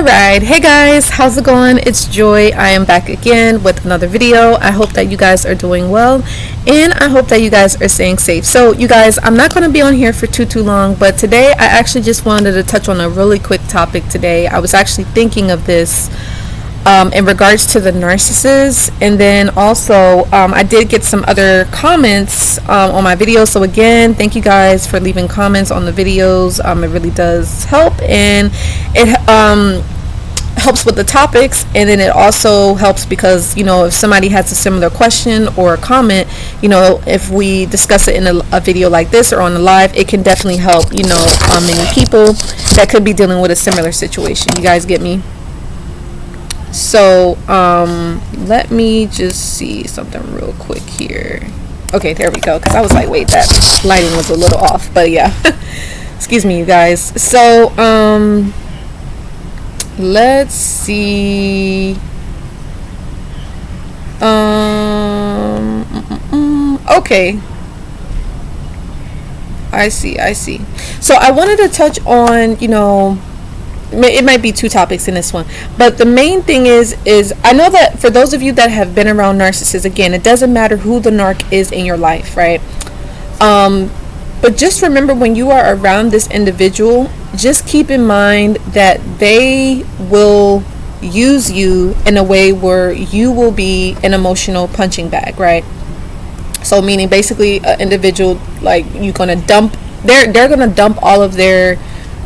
Alright, hey guys, how's it going? It's Joy. I am back again with another video. I hope that you guys are doing well, and I hope that you guys are staying safe. So you guys, I'm not going to be on here for too long, but today I actually just wanted to touch on a really quick topic today. I was actually thinking of this in regards to the narcissist, and then also I did get some other comments on my video. So again, thank you guys for leaving comments on the videos. It really does help, and it helps with the topics, and then it also helps because, you know, if somebody has a similar question or a comment, you know, if we discuss it in a video like this or on the live, it can definitely help, you know, many people that could be dealing with a similar situation. You guys get me? So let me just see something real quick here. Okay, there we go, because I was like, wait, that lighting was a little off, but yeah. Excuse me, you guys. So let's see. Okay, I see. So I wanted to touch on, you know, it might be two topics in this one, but the main thing is I know that for those of you that have been around narcissists, again, it doesn't matter who the narc is in your life, right? But just remember, when you are around this individual, just keep in mind that they will use you in a way where you will be an emotional punching bag, right? So meaning basically an individual, like, you're gonna dump, they're gonna dump all of their,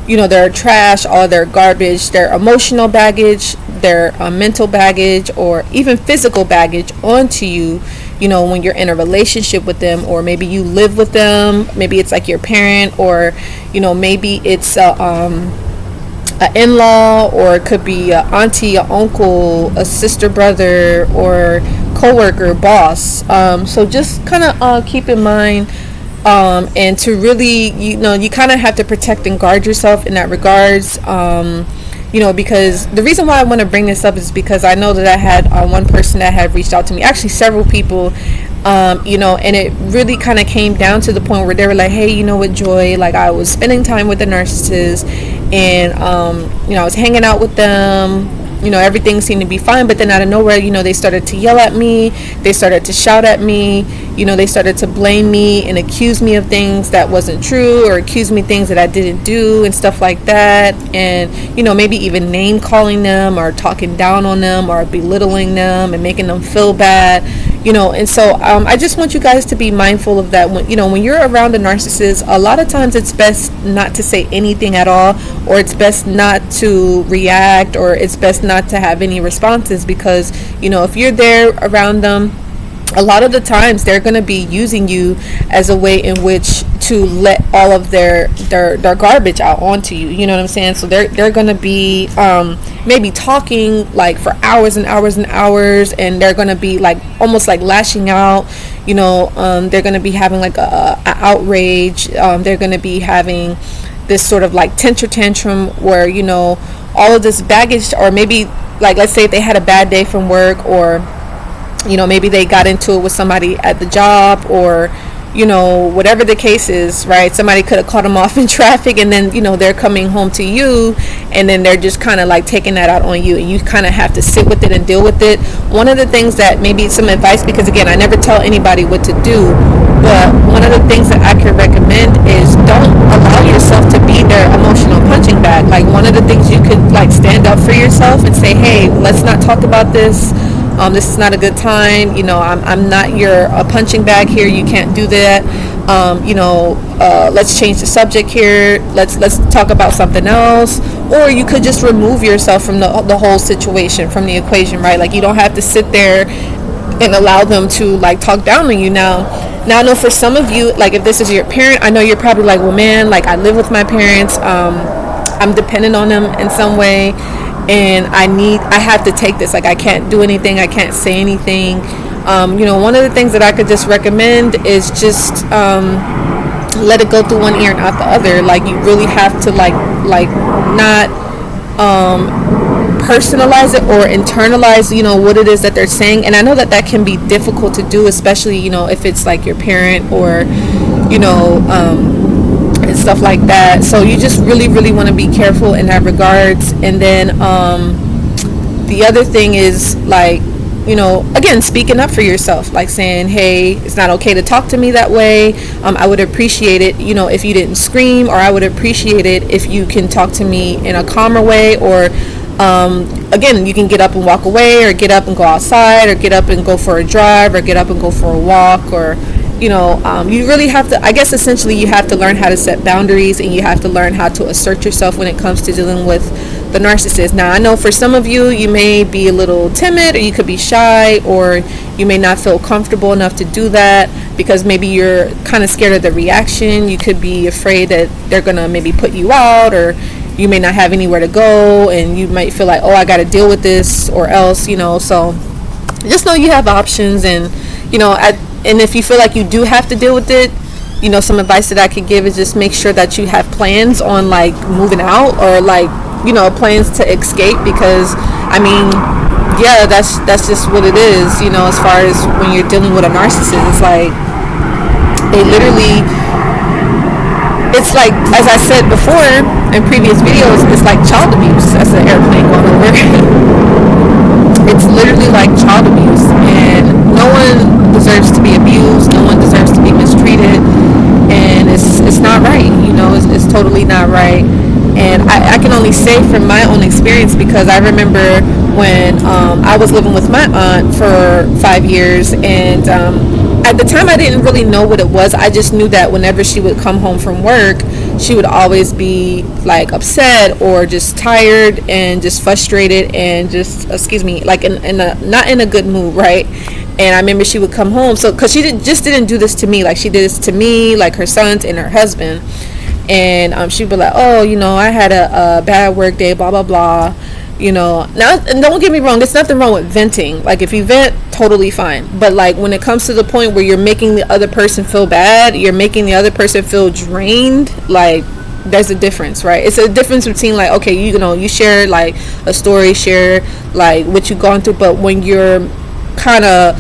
you know, their trash, all their garbage, their emotional baggage, their mental baggage, or even physical baggage onto you, you know, when you're in a relationship with them, or maybe you live with them. Maybe it's like your parent, or, you know, maybe it's a in-law, or it could be a auntie, a uncle, a sister, brother, or coworker, boss. So just kind of keep in mind, and to really, you know, you kind of have to protect and guard yourself in that regards, you know, because the reason why I want to bring this up is because I know that I had one person that had reached out to me, actually several people, you know, and it really kind of came down to the point where they were like, hey, you know what, Joy, like, I was spending time with the narcissist, and you know, I was hanging out with them, you know, everything seemed to be fine, but then out of nowhere, you know, they started to yell at me, they started to shout at me, you know, they started to blame me and accuse me of things that wasn't true, or accuse me things that I didn't do and stuff like that, and, you know, maybe even name calling them, or talking down on them, or belittling them and making them feel bad, you know. And so I just want you guys to be mindful of that. When, you know, when you're around a narcissist, a lot of times it's best not to say anything at all, or it's best not to react, or it's best not to have any responses, because, you know, if you're there around them, a lot of the times they're going to be using you as a way in which to let all of their garbage out onto you, you know what I'm saying? So they're going to be maybe talking like for hours and hours and hours, and they're going to be like almost like lashing out, you know. They're going to be having like a outrage, they're going to be having this sort of like temper tantrum where, you know, all of this baggage, or maybe like, let's say if they had a bad day from work, or, you know, maybe they got into it with somebody at the job, or, you know, whatever the case is, right? Somebody could have cut them off in traffic, and then, you know, they're coming home to you, and then they're just kind of like taking that out on you, and you kind of have to sit with it and deal with it. One of the things that, maybe some advice, because again, I never tell anybody what to do, but one of the things that I could recommend is don't allow yourself to be their emotional punching bag. Like, one of the things you could, like, stand up for yourself and say, hey, let's not talk about this. This is not a good time. You know, I'm not your punching bag here. You can't do that. You know, let's change the subject here. Let's talk about something else. Or you could just remove yourself from the whole situation, from the equation, right? Like, you don't have to sit there and allow them to like talk down on you. Now I know for some of you, like, if this is your parent, I know you're probably like, well, man, like, I live with my parents. I'm dependent on them in some way, and I have to take this. Like, I can't do anything, I can't say anything. You know, one of the things that I could just recommend is just let it go through one ear and out the other. Like, you really have to like not personalize it or internalize, you know, what it is that they're saying. And I know that that can be difficult to do, especially, you know, if it's like your parent, or, you know, and stuff like that. So you just really, really want to be careful in that regards. And then the other thing is, like, again, speaking up for yourself, like saying, hey, it's not okay to talk to me that way. I would appreciate it, if you didn't scream, or I would appreciate it if you can talk to me in a calmer way, or again, you can get up and walk away, or get up and go outside, or get up and go for a drive, or get up and go for a walk, or you really have to, I guess essentially you have to learn how to set boundaries, and you have to learn how to assert yourself when it comes to dealing with the narcissist. Now, I know for some of you, you may be a little timid, or you could be shy, or you may not feel comfortable enough to do that because maybe you're kind of scared of the reaction. You could be afraid that they're gonna maybe put you out, or you may not have anywhere to go, and you might feel like, oh, I got to deal with this or else, so just know you have options. And and if you feel like you do have to deal with it, some advice that I could give is just make sure that you have plans on, like, moving out, or like, plans to escape, because I mean, yeah, that's just what it is, as far as when you're dealing with a narcissist. It's like they literally, it's like, as I said before in previous videos, it's like child abuse. That's an airplane going over. It's literally like child abuse, and no one deserves to be abused, no one deserves to be mistreated, and it's not right. It's totally not right. And I can only say from my own experience, because I remember when I was living with my aunt for 5 years, and at the time I didn't really know what it was. I just knew that whenever she would come home from work, she would always be like upset, or just tired, and just frustrated, and just, like in a not in a good mood, right? And I remember she would come home, so because she didn't do this to me, like she did this to me, like her sons and her husband. And she'd be like, oh, I had a bad work day, blah blah blah. Now, and don't get me wrong, there's nothing wrong with venting. Like, if you vent, totally fine. But like, when it comes to the point where you're making the other person feel bad, you're making the other person feel drained, like, there's a difference, right? It's a difference between, like, okay, you share like a story, share like what you've gone through, but when you're kind of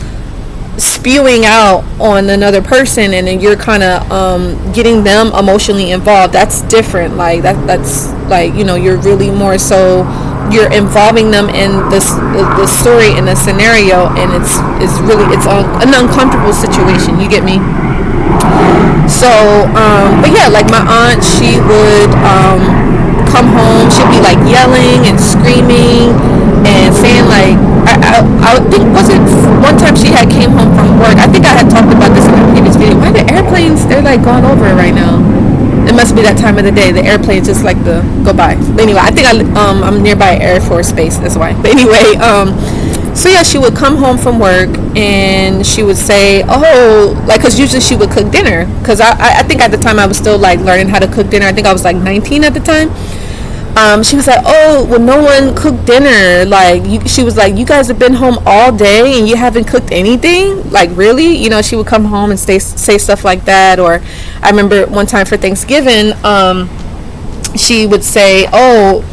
spewing out on another person, and then you're kind of getting them emotionally involved, that's different. Like that's like, you're really more so, you're involving them in the story, in the scenario, and it's an uncomfortable situation. You get me? So but yeah, like my aunt, she would come home, she'd be like yelling and screaming and saying, like, I think, was it one time she had came home from work? I think I had talked about this in a previous video. Why the airplanes, they're like going over right now? It must be that time of the day. The airplanes just like to go by. But anyway, I think I'm nearby Air Force Base, that's why. But anyway, so yeah, she would come home from work, and she would say, oh, like, because usually she would cook dinner, because I think at the time I was still like learning how to cook dinner. I think I was like 19 at the time. She was like, oh, well, no one cooked dinner. Like, she was like, you guys have been home all day and you haven't cooked anything? Like, really? She would come home and say stuff like that. Or I remember one time for Thanksgiving, she would say, oh,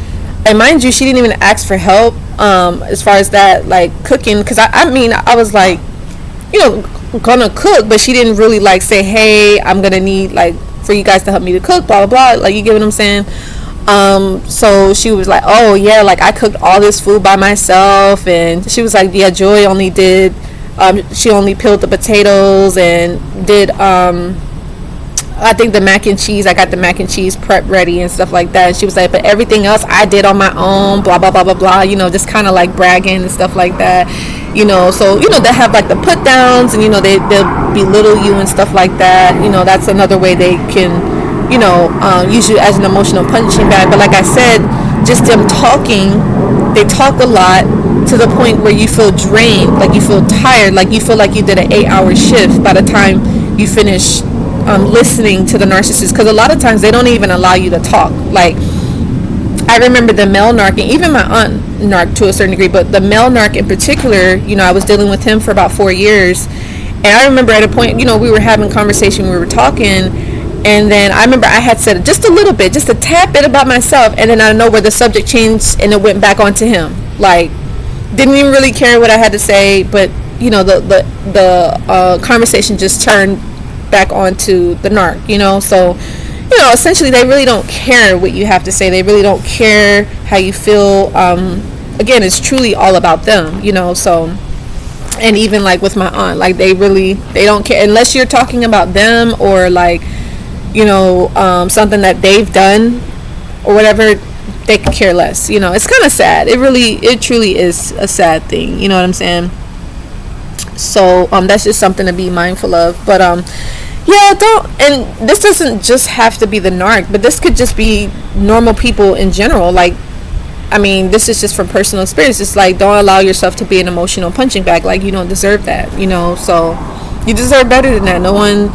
and mind you, she didn't even ask for help as far as that, like, cooking. Because I mean, I was like, gonna cook, but she didn't really like say, hey, I'm gonna need, like, for you guys to help me to cook, blah blah blah. Like, you get what I'm saying? So she was like, oh yeah, like, I cooked all this food by myself. And she was like, yeah, Joy only did she only peeled the potatoes and did I think the mac and cheese, I got the mac and cheese prep ready and stuff like that. And she was like, but everything else I did on my own, blah blah blah blah blah, just kind of like bragging and stuff like that. So they have like the put downs, and they'll belittle you and stuff like that. That's another way they can use you as an emotional punching bag. But like I said, just them talking, they talk a lot to the point where you feel drained, like you feel tired, like you feel like you did an 8-hour shift by the time you finish listening to the narcissist. Because a lot of times they don't even allow you to talk. Like, I remember the male narc, and even my aunt narc to a certain degree, but the male narc in particular, I was dealing with him for about 4 years. And I remember at a point, we were having conversation, we were talking, and then I remember I had said just a little bit, just a tad bit about myself, and then I know where the subject changed and it went back onto him. Like, didn't even really care what I had to say, but the conversation just turned back onto the narc. So essentially they really don't care what you have to say. They really don't care how you feel. Again, it's truly all about them, so. And even like with my aunt, like they don't care unless you're talking about them or like something that they've done or whatever. They could care less. It's kind of sad. It truly is a sad thing, you know what I'm saying? So that's just something to be mindful of. But yeah, and this doesn't just have to be the narc, but this could just be normal people in general. Like, I mean, this is just from personal experience. It's like, don't allow yourself to be an emotional punching bag. Like, you don't deserve that, so you deserve better than that. No one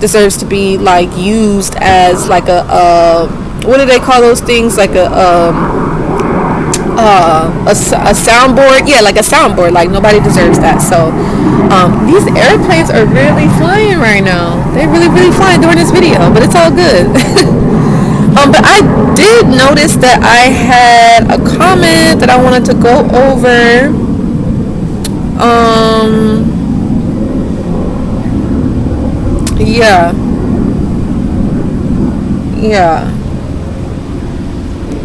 deserves to be like used as like a what do they call those things, like a soundboard. Yeah, like a soundboard. Like, nobody deserves that. So these airplanes are really flying right now. They're really flying during this video, but it's all good. But I did notice that I had a comment that I wanted to go over. Yeah.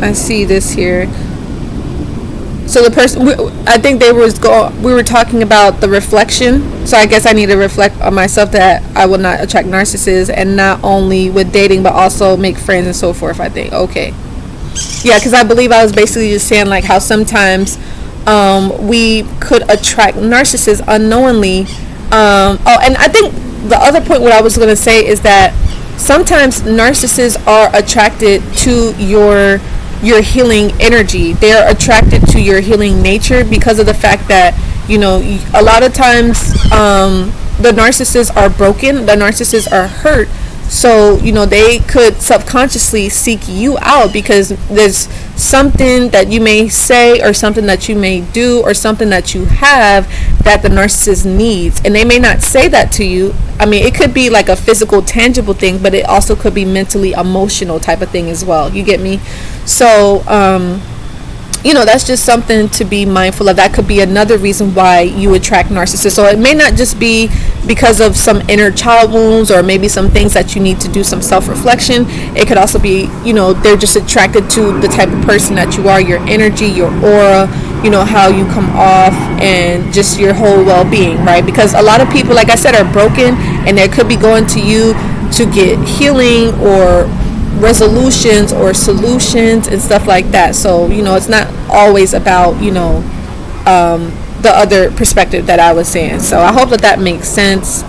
I see this here. So the person, I think we were talking about the reflection. So I guess I need to reflect on myself that I will not attract narcissists, and not only with dating, but also make friends and so forth, I think. Okay. Yeah, because I believe I was basically just saying like how sometimes we could attract narcissists unknowingly. And I think the other point what I was going to say is that sometimes narcissists are attracted to your healing energy. They're attracted to your healing nature because of the fact that a lot of times the narcissists are broken, the narcissists are hurt, so they could subconsciously seek you out because there's something that you may say or something that you may do or something that you have that the narcissist needs, and they may not say that to you. I mean, it could be like a physical, tangible thing, but it also could be mentally emotional type of thing as well. You get me? So that's just something to be mindful of. That could be another reason why you attract narcissists. So it may not just be because of some inner child wounds or maybe some things that you need to do some self-reflection. It could also be, they're just attracted to the type of person that you are, your energy, your aura, how you come off, and just your whole well-being, right? Because a lot of people, like I said, are broken, and they could be going to you to get healing or resolutions or solutions and stuff like that. So it's not always about the other perspective that I was saying. So I hope that makes sense.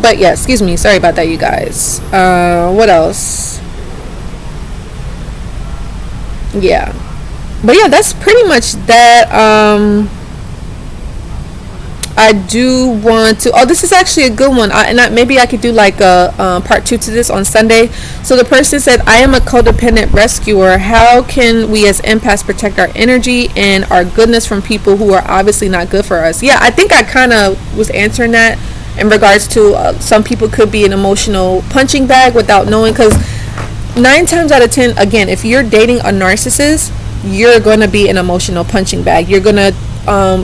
But yeah, excuse me, sorry about that, you guys. What else? Yeah, but yeah, that's pretty much that. I do want to. Oh, this is actually a good one. Maybe I could do like a part 2 to this on Sunday. So the person said, "I am a codependent rescuer. How can we as empaths protect our energy and our goodness from people who are obviously not good for us?" Yeah, I think I kind of was answering that in regards to some people could be an emotional punching bag without knowing. Because 9 times out of 10, again, if you're dating a narcissist, you're going to be an emotional punching bag. You're going to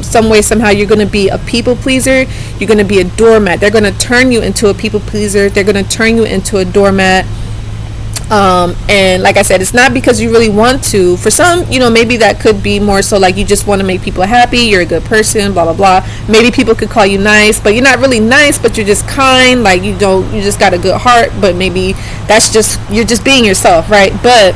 some way somehow you're going to be a people pleaser. You're going to be a doormat. They're going to turn you into a people pleaser. They're going to turn you into a doormat. And like I said, it's not because you really want to. For some, maybe that could be more so like you just want to make people happy, you're a good person, blah blah blah. Maybe people could call you nice, but you're not really nice, but you're just kind, like you just got a good heart, but maybe that's just, you're just being yourself, right? But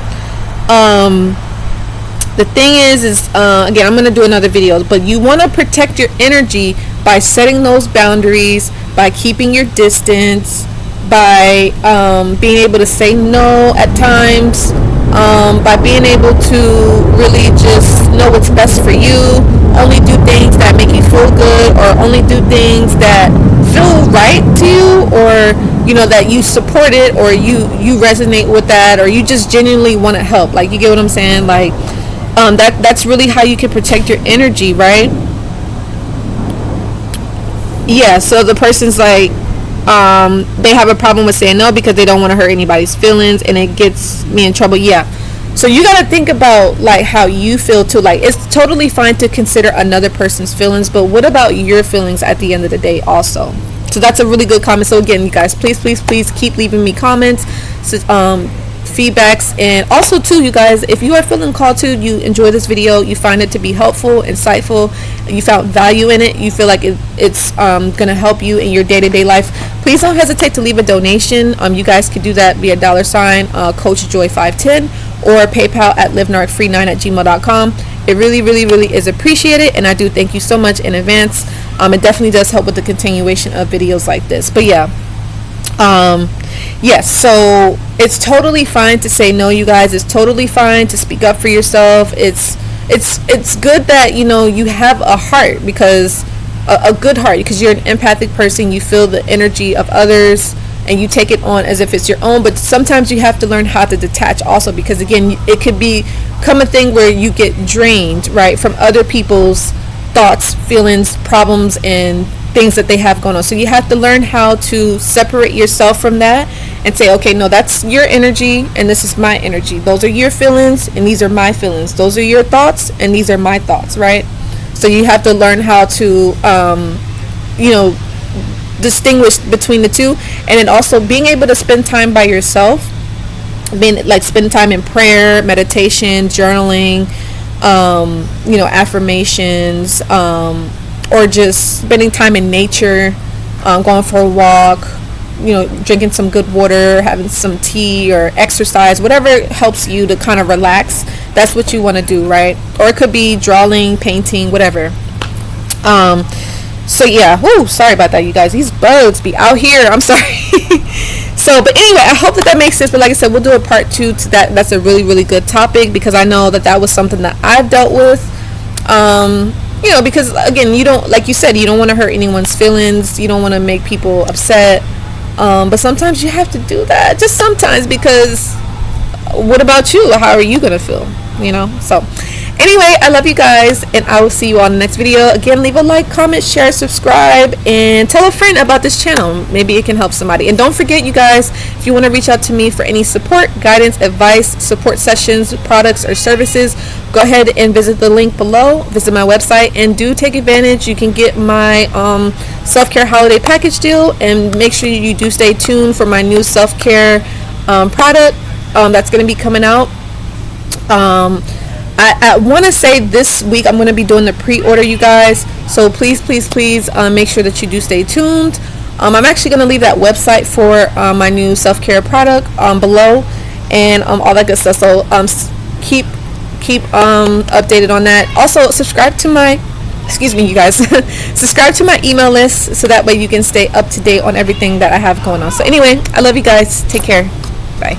the thing is again, I'm going to do another video, but you want to protect your energy by setting those boundaries, by keeping your distance, by being able to say no at times, by being able to really just know what's best for you, only do things that make you feel good, or only do things that feel right to you, or that you support it, or you resonate with that, or you just genuinely want to help. Like, you get what I'm saying? Like, that's really how you can protect your energy, right? Yeah, so the person's like, they have a problem with saying no because they don't want to hurt anybody's feelings, and it gets me in trouble. Yeah, so you got to think about like how you feel too. Like, it's totally fine to consider another person's feelings, but what about your feelings at the end of the day also? So that's a really good comment. So again, you guys, please keep leaving me comments, feedbacks. And also too, you guys, if you are feeling called to, you enjoy this video, you find it to be helpful, insightful, you found value in it, you feel like it's gonna help you in your day-to-day life, please don't hesitate to leave a donation. You guys could do that via $ CoachJoy510 or PayPal at livenarcfree9@gmail.com. It really is appreciated, and I do thank you so much in advance. It definitely does help with the continuation of videos like this. But yeah, yes, so it's totally fine to say no, you guys. It's totally fine to speak up for yourself. It's good that, you know, you have a heart, because a good heart, because you're an empathic person. You feel the energy of others and you take it on as if it's your own. But sometimes you have to learn how to detach also, because again, it could become a thing where you get drained, right, from other people's thoughts, feelings, problems, and things that they have going on. So you have to learn how to separate yourself from that and say, okay, no, that's your energy and this is my energy. Those are your feelings and these are my feelings. Those are your thoughts and these are my thoughts, right? So you have to learn how to you know, distinguish between the two. And then also being able to spend time by yourself, spend time in prayer, meditation, journaling, you know, affirmations, or just spending time in nature, going for a walk, you know, drinking some good water, having some tea, or exercise, whatever helps you to kind of relax. That's what you want to do, right? Or it could be drawing, painting, whatever. So yeah, whoo, sorry about that, you guys. These birds be out here. I'm sorry. So, but anyway, I hope that makes sense. But like I said, we'll do a part 2 to that. That's a really good topic, because I know that was something that I've dealt with. You know, because again, you don't, like you said, you don't want to hurt anyone's feelings. You don't want to make people upset. But sometimes you have to do that. Just sometimes, because what about you? How are you gonna feel? You know. So anyway, I love you guys, and I will see you on the next video. Again, leave a like, comment, share, subscribe, and tell a friend about this channel. Maybe it can help somebody. And don't forget, you guys, if you want to reach out to me for any support, guidance, advice, support sessions, products, or services, go ahead and visit the link below. Visit my website and do take advantage. You can get my self-care holiday package deal, and make sure you do stay tuned for my new self-care product that's going to be coming out. I want to say this week I'm going to be doing the pre-order, you guys. So please make sure that you do stay tuned. I'm actually going to leave that website for my new self-care product below, and all that good stuff. So keep updated on that. Also, subscribe to my, excuse me, you guys, subscribe to my email list, so that way you can stay up to date on everything that I have going on. So anyway, I love you guys. Take care. Bye.